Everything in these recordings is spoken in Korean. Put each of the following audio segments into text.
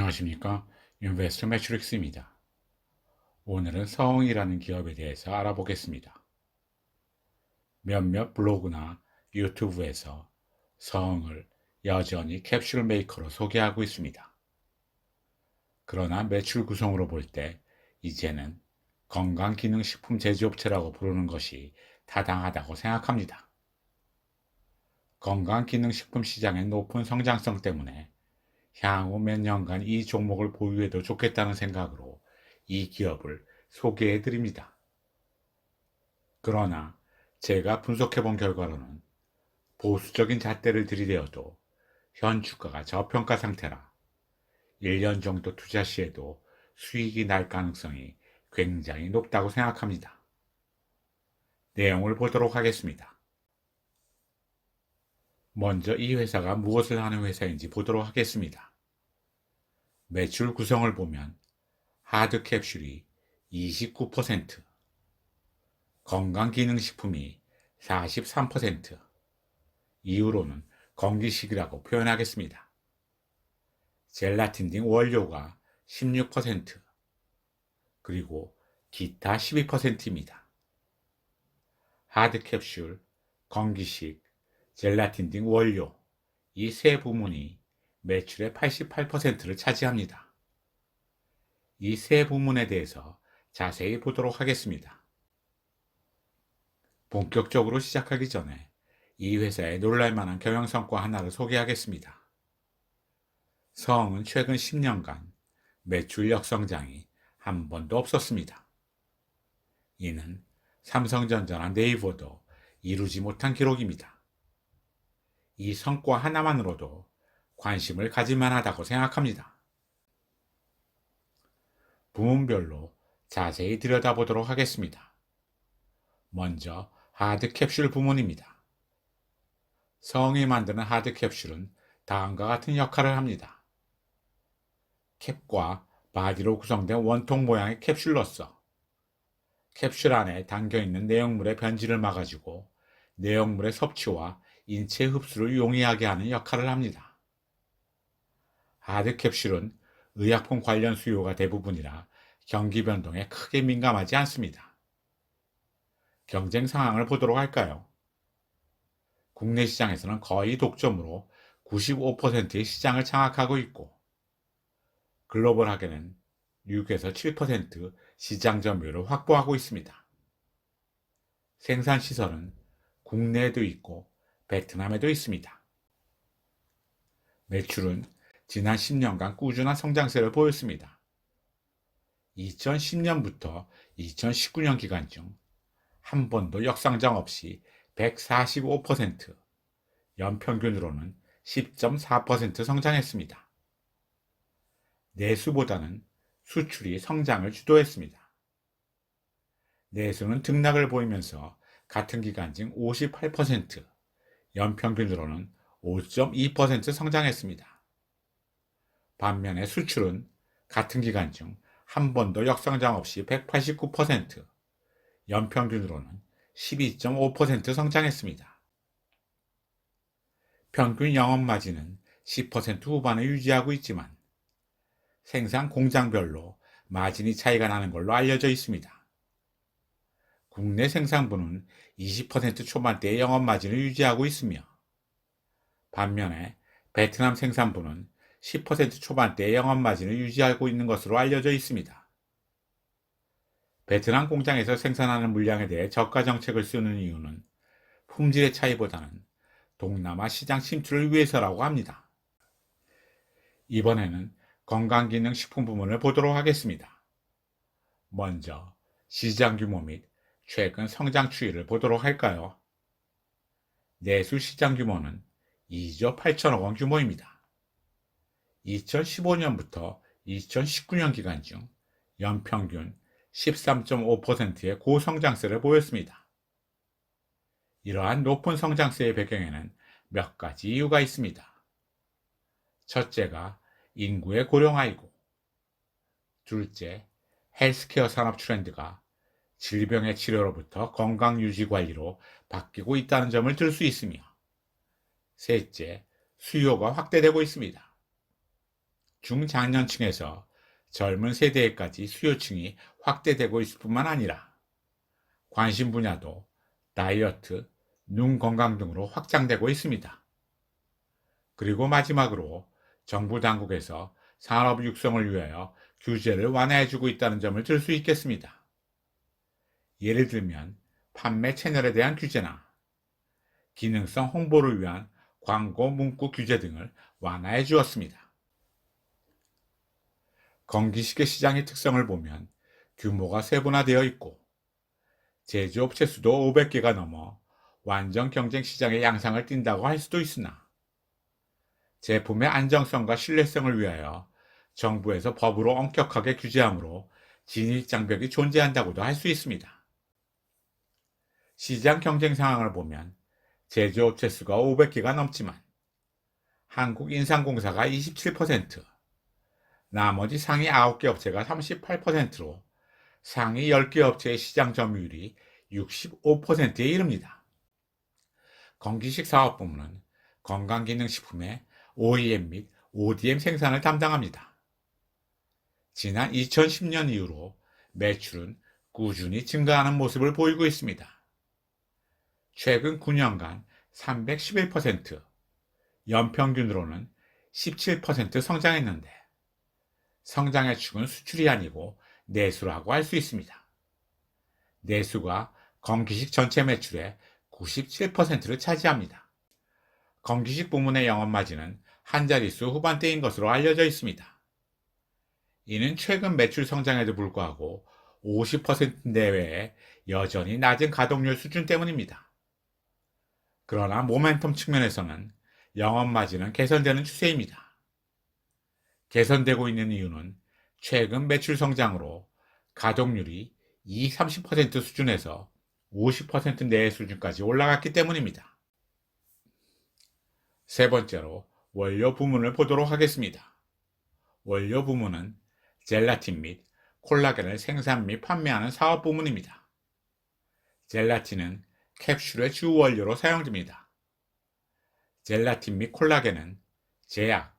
안녕하십니까? 인베스터 매트릭스입니다. 오늘은 서흥이라는 기업에 대해서 알아보겠습니다. 몇몇 블로그나 유튜브에서 서흥을 여전히 캡슐 메이커로 소개하고 있습니다. 그러나 매출 구성으로 볼 때 이제는 건강기능식품 제조업체라고 부르는 것이 타당하다고 생각합니다. 건강기능식품 시장의 높은 성장성 때문에 향후 몇 년간 이 종목을 보유해도 좋겠다는 생각으로 이 기업을 소개해 드립니다. 그러나 제가 분석해 본 결과로는 보수적인 잣대를 들이대어도 현 주가가 저평가 상태라 1년 정도 투자 시에도 수익이 날 가능성이 굉장히 높다고 생각합니다. 내용을 보도록 하겠습니다. 먼저 이 회사가 무엇을 하는 회사인지 보도록 하겠습니다. 매출 구성을 보면 하드 캡슐이 29%, 건강기능식품이 43%, 이후로는 건기식이라고 표현하겠습니다. 젤라틴 등 원료가 16%, 그리고 기타 12%입니다. 하드 캡슐, 건기식, 젤라틴 등 원료, 이 세 부문이 매출의 88%를 차지합니다. 이 세 부문에 대해서 자세히 보도록 하겠습니다. 본격적으로 시작하기 전에 이 회사의 놀랄만한 경영성과 하나를 소개하겠습니다. 서흥은 최근 10년간 매출 역성장이 한 번도 없었습니다. 이는 삼성전자나 네이버도 이루지 못한 기록입니다. 이 성과 하나만으로도 관심을 가질 만하다고 생각합니다. 부문별로 자세히 들여다보도록 하겠습니다. 먼저 하드 캡슐 부문입니다. 서흥이 만드는 하드 캡슐은 다음과 같은 역할을 합니다. 캡과 바디로 구성된 원통 모양의 캡슐로서 캡슐 안에 담겨있는 내용물의 변질을 막아주고 내용물의 섭취와 인체 흡수를 용이하게 하는 역할을 합니다. 하드 캡슐은 의약품 관련 수요가 대부분이라 경기 변동에 크게 민감하지 않습니다. 경쟁 상황을 보도록 할까요? 국내 시장에서는 거의 독점으로 95%의 시장을 장악하고 있고 글로벌하게는 6에서 7% 시장 점유율을 확보하고 있습니다. 생산 시설은 국내에도 있고 베트남에도 있습니다. 매출은 지난 10년간 꾸준한 성장세를 보였습니다. 2010년부터 2019년 기간 중 한 번도 역상장 없이 145%, 연평균으로는 10.4% 성장했습니다. 내수보다는 수출이 성장을 주도했습니다. 내수는 등락을 보이면서 같은 기간 중 58%, 연평균으로는 5.2% 성장했습니다. 반면에 수출은 같은 기간 중 한 번도 역성장 없이 189%, 연평균으로는 12.5% 성장했습니다. 평균 영업마진은 10% 후반을 유지하고 있지만 생산 공장별로 마진이 차이가 나는 걸로 알려져 있습니다. 국내 생산부는 20% 초반대의 영업마진을 유지하고 있으며 반면에 베트남 생산부는 10% 초반대의 영업마진을 유지하고 있는 것으로 알려져 있습니다. 베트남 공장에서 생산하는 물량에 대해 저가 정책을 쓰는 이유는 품질의 차이보다는 동남아 시장 침투를 위해서라고 합니다. 이번에는 건강기능식품 부문을 보도록 하겠습니다. 먼저 시장 규모 및 최근 성장 추이를 보도록 할까요? 내수 시장 규모는 2조 8천억 원 규모입니다. 2015년부터 2019년 기간 중 연평균 13.5%의 고성장세를 보였습니다. 이러한 높은 성장세의 배경에는 몇 가지 이유가 있습니다. 첫째가 인구의 고령화이고, 둘째, 헬스케어 산업 트렌드가 질병의 치료로부터 건강유지관리로 바뀌고 있다는 점을 들 수 있으며, 셋째, 수요가 확대되고 있습니다. 중장년층에서 젊은 세대에까지 수요층이 확대되고 있을 뿐만 아니라 관심 분야도 다이어트, 눈 건강 등으로 확장되고 있습니다. 그리고 마지막으로 정부 당국에서 산업 육성을 위하여 규제를 완화해주고 있다는 점을 들 수 있겠습니다. 예를 들면 판매 채널에 대한 규제나 기능성 홍보를 위한 광고 문구 규제 등을 완화해 주었습니다. 건기식의 시장의 특성을 보면 규모가 세분화되어 있고 제조업체 수도 500개가 넘어 완전 경쟁 시장의 양상을 띈다고 할 수도 있으나 제품의 안정성과 신뢰성을 위하여 정부에서 법으로 엄격하게 규제하므로 진입장벽이 존재한다고도 할 수 있습니다. 시장 경쟁 상황을 보면 제조업체 수가 500개가 넘지만 한국인삼공사가 27%, 나머지 상위 9개 업체가 38%로 상위 10개 업체의 시장 점유율이 65%에 이릅니다. 건기식 사업부문은 건강기능식품의 OEM 및 ODM 생산을 담당합니다. 지난 2010년 이후로 매출은 꾸준히 증가하는 모습을 보이고 있습니다. 최근 9년간 311%, 연평균으로는 17% 성장했는데 성장의 축은 수출이 아니고 내수라고 할 수 있습니다. 내수가 건기식 전체 매출의 97%를 차지합니다. 건기식 부문의 영업마진은 한 자릿수 후반대인 것으로 알려져 있습니다. 이는 최근 매출 성장에도 불구하고 50% 내외의 여전히 낮은 가동률 수준 때문입니다. 그러나 모멘텀 측면에서는 영업마진은 개선되는 추세입니다. 개선되고 있는 이유는 최근 매출 성장으로 가동률이 30% 수준에서 50% 내외 수준까지 올라갔기 때문입니다. 세 번째로 원료 부문을 보도록 하겠습니다. 원료 부문은 젤라틴 및 콜라겐을 생산 및 판매하는 사업 부문입니다. 젤라틴은 캡슐의 주 원료로 사용됩니다. 젤라틴 및 콜라겐은 제약,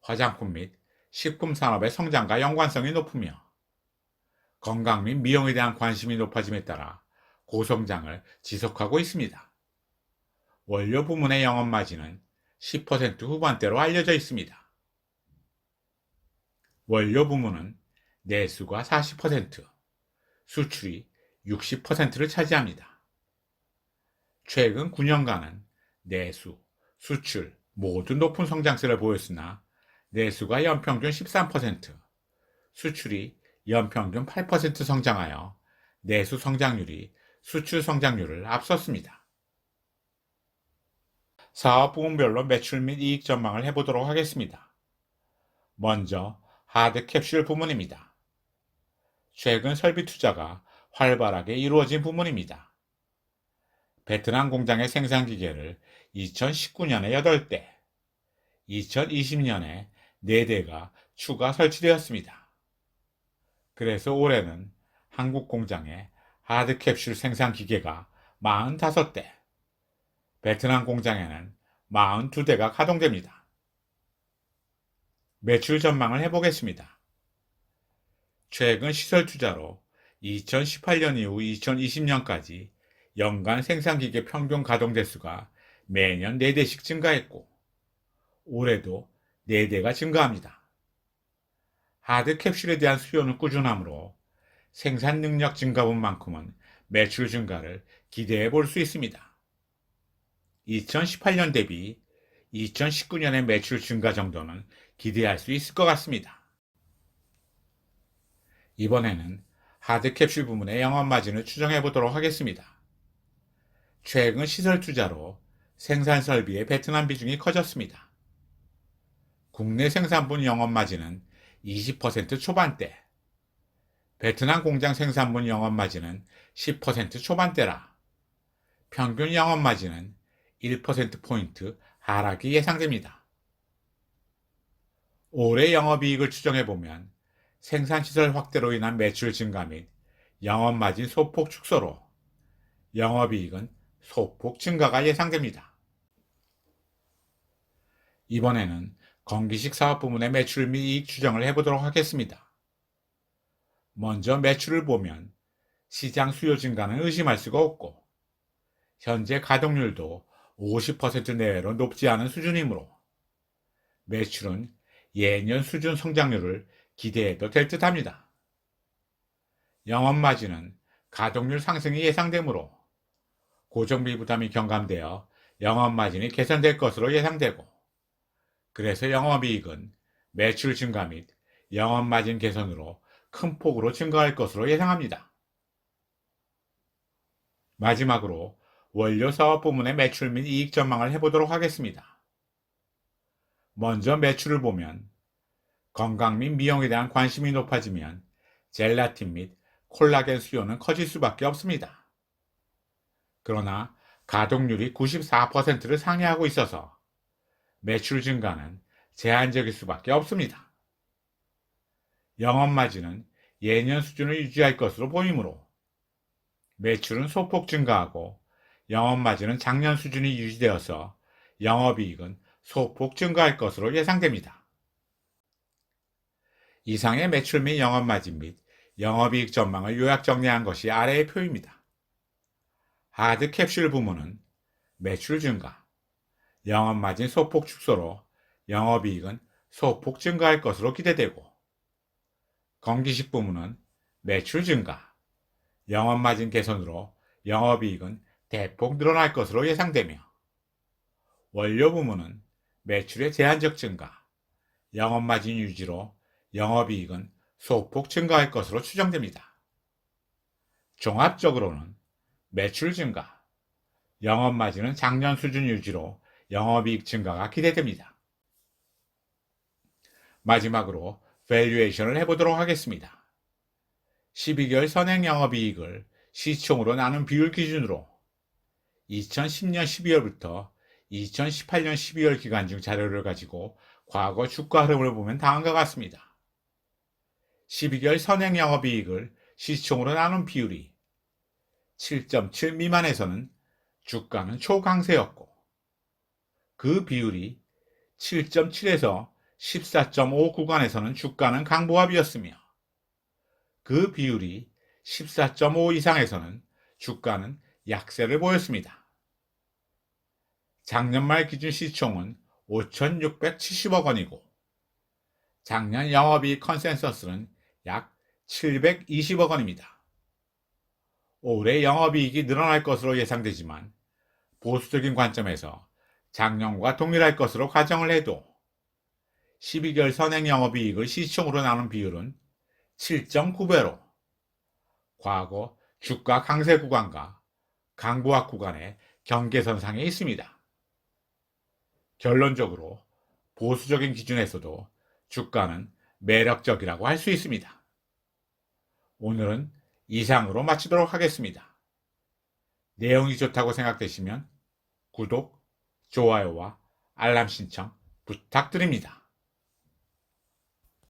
화장품 및 식품 산업의 성장과 연관성이 높으며 건강 및 미용에 대한 관심이 높아짐에 따라 고성장을 지속하고 있습니다. 원료 부문의 영업마진은 10% 후반대로 알려져 있습니다. 원료 부문은 내수가 40%, 수출이 60%를 차지합니다. 최근 9년간은 내수, 수출 모두 높은 성장세를 보였으나 내수가 연평균 13%, 수출이 연평균 8% 성장하여 내수 성장률이 수출 성장률을 앞섰습니다. 사업 부문별로 매출 및 이익 전망을 해보도록 하겠습니다. 먼저 하드 캡슐 부문입니다. 최근 설비 투자가 활발하게 이루어진 부문입니다. 베트남 공장의 생산 기계를 2019년에 8대, 2020년에 4대가 추가 설치되었습니다. 그래서 올해는 한국 공장에 하드 캡슐 생산 기계가 45대, 베트남 공장에는 42대가 가동됩니다. 매출 전망을 해보겠습니다. 최근 시설 투자로 2018년 이후 2020년까지 연간 생산기계 평균 가동 대수가 매년 4대씩 증가했고 올해도 4대가 증가합니다. 하드 캡슐에 대한 수요는 꾸준하므로 생산 능력 증가분만큼은 매출 증가를 기대해 볼 수 있습니다. 2018년 대비 2019년의 매출 증가 정도는 기대할 수 있을 것 같습니다. 이번에는 하드 캡슐 부문의 영업마진을 추정해 보도록 하겠습니다. 최근 시설 투자로 생산 설비의 베트남 비중이 커졌습니다. 국내 생산분 영업마진은 20% 초반대, 베트남 공장 생산분 영업마진은 10% 초반대라 평균 영업마진은 1%포인트 하락이 예상됩니다. 올해 영업이익을 추정해보면 생산시설 확대로 인한 매출 증가 및 영업마진 소폭 축소로 영업이익은 소폭 증가가 예상됩니다. 이번에는 건기식 사업 부문의 매출 및 이익 추정을 해보도록 하겠습니다. 먼저 매출을 보면 시장 수요 증가는 의심할 수가 없고 현재 가동률도 50% 내외로 높지 않은 수준이므로 매출은 예년 수준 성장률을 기대해도 될 듯합니다. 영업마진은 가동률 상승이 예상되므로 고정비 부담이 경감되어 영업마진이 개선될 것으로 예상되고, 그래서 영업이익은 매출 증가 및 영업마진 개선으로 큰 폭으로 증가할 것으로 예상합니다. 마지막으로 원료 사업 부문의 매출 및 이익 전망을 해보도록 하겠습니다. 먼저 매출을 보면 건강 및 미용에 대한 관심이 높아지면 젤라틴 및 콜라겐 수요는 커질 수밖에 없습니다. 그러나 가동률이 94%를 상회하고 있어서 매출 증가는 제한적일 수밖에 없습니다. 영업마진은 예년 수준을 유지할 것으로 보이므로 매출은 소폭 증가하고 영업마진은 작년 수준이 유지되어서 영업이익은 소폭 증가할 것으로 예상됩니다. 이상의 매출 및 영업마진 및 영업이익 전망을 요약 정리한 것이 아래의 표입니다. 하드 캡슐 부문은 매출 증가, 영업마진 소폭 축소로 영업이익은 소폭 증가할 것으로 기대되고, 건기식 부문은 매출 증가, 영업마진 개선으로 영업이익은 대폭 늘어날 것으로 예상되며, 원료 부문은 매출의 제한적 증가, 영업마진 유지로 영업이익은 소폭 증가할 것으로 추정됩니다. 종합적으로는 매출 증가, 영업마진은 작년 수준 유지로 영업이익 증가가 기대됩니다. 마지막으로 밸류에이션을 해보도록 하겠습니다. 12개월 선행 영업이익을 시총으로 나눈 비율 기준으로 2010년 12월부터 2018년 12월 기간 중 자료를 가지고 과거 주가 흐름을 보면 다음과 같습니다. 12개월 선행 영업이익을 시총으로 나눈 비율이 7.7 미만에서는 주가는 초강세였고, 그 비율이 7.7에서 14.5 구간에서는 주가는 강보합이었으며, 그 비율이 14.5 이상에서는 주가는 약세를 보였습니다. 작년 말 기준 시총은 5,670억 원이고 작년 영업이익 컨센서스는 약 720억 원입니다. 올해 영업이익이 늘어날 것으로 예상되지만 보수적인 관점에서 작년과 동일할 것으로 가정을 해도 12개월 선행 영업이익을 시총으로 나눈 비율은 7.9배로 과거 주가 강세 구간과 강보합 구간의 경계선상에 있습니다. 결론적으로 보수적인 기준에서도 주가는 매력적이라고 할 수 있습니다. 오늘은 이상으로 마치도록 하겠습니다. 내용이 좋다고 생각되시면 구독, 좋아요와 알람 신청 부탁드립니다.